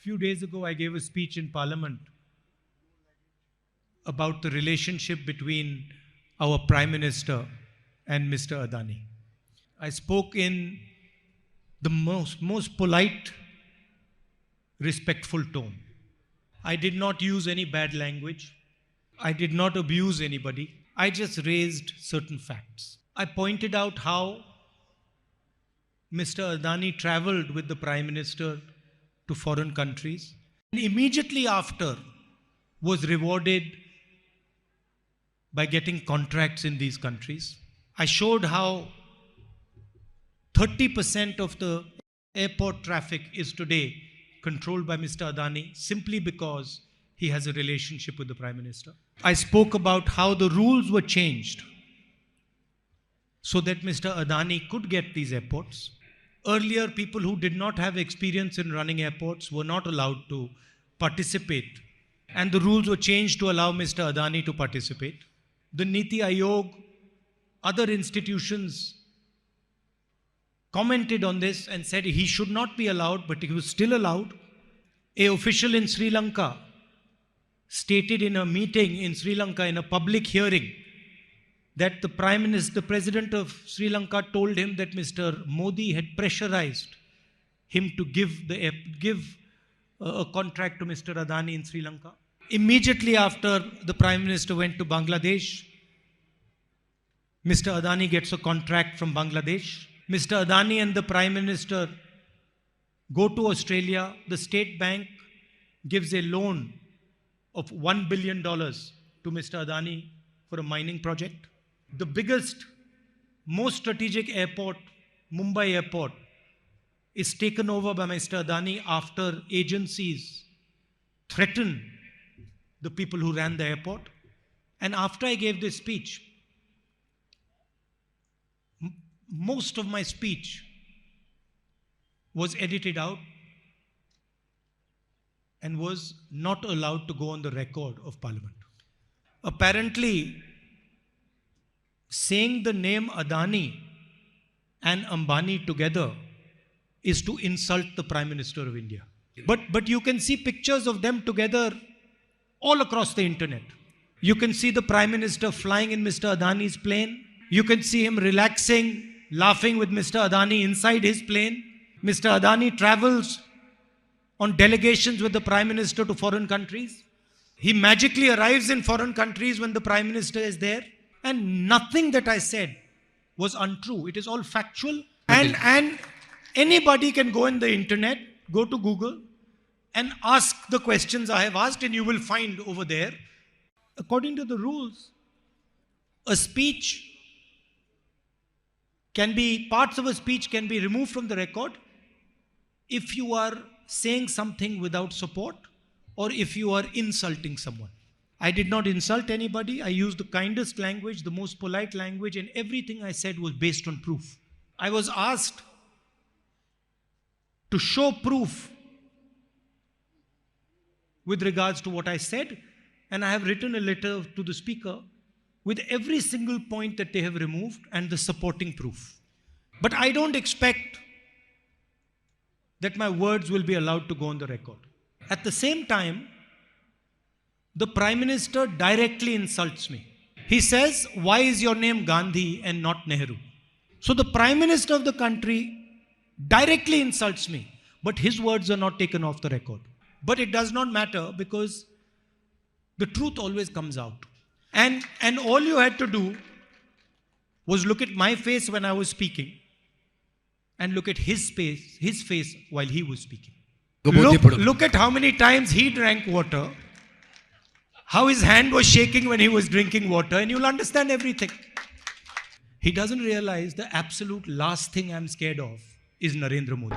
few days ago, I gave a speech in Parliament about the relationship between our Prime Minister and Mr. Adani. I spoke in the most polite, respectful tone. I did not use any bad language. I did not abuse anybody. I just raised certain facts. I pointed out how Mr. Adani traveled with the Prime Minister to foreign countries and immediately after was rewarded by getting contracts in these countries. I showed how 30% of the airport traffic is today controlled by Mr. Adani simply because he has a relationship with the Prime Minister. I spoke about how the rules were changed so that Mr. Adani could get these airports. Earlier, people who did not have experience in running airports were not allowed to participate, and the rules were changed to allow Mr. Adani to participate. The Niti Aayog, other institutions commented on this and said he should not be allowed, but he was still allowed. An official in Sri Lanka stated in a meeting in Sri Lanka, in a public hearing, that the Prime Minister, the President of Sri Lanka told him that Mr. Modi had pressurized him to give a contract to Mr. Adani in Sri Lanka. Immediately after the Prime Minister went to Bangladesh, Mr. Adani gets a contract from Bangladesh. Mr. Adani and the Prime Minister go to Australia. The State Bank gives a loan of $1 billion to Mr. Adani for a mining project. The biggest, most strategic airport, Mumbai Airport, is taken over by Mr. Adani after agencies threatened the people who ran the airport. And after I gave this speech, most of my speech was edited out and was not allowed to go on the record of Parliament. Apparently, saying the name Adani and Ambani together is to insult the Prime Minister of India. But you can see pictures of them together all across the internet. You can see the Prime Minister flying in Mr. Adani's plane. You can see him relaxing, laughing with Mr. Adani inside his plane. Mr. Adani travels on delegations with the Prime Minister to foreign countries. He magically arrives in foreign countries when the Prime Minister is there. And nothing that I said was untrue. It is all factual. And anybody can go in the internet, go to Google, and ask the questions I have asked, and you will find over there. According to the rules, a speech can be, parts of a speech can be removed from the record if you are saying something without support or if you are insulting someone. I did not insult anybody. I used the kindest language, the most polite language, and everything I said was based on proof. I was asked to show proof with regards to what I said, and I have written a letter to the Speaker with every single point that they have removed and the supporting proof. But I don't expect that my words will be allowed to go on the record. At the same time, the Prime Minister directly insults me. He says, why is your name Gandhi and not Nehru? So the Prime Minister of the country directly insults me, but his words are not taken off the record. But it does not matter because the truth always comes out. And all you had to do was look at my face when I was speaking and look at his face while he was speaking. Look at how many times he drank water, how his hand was shaking when he was drinking water, and you'll understand everything. He doesn't realize the absolute last thing I'm scared of is Narendra Modi.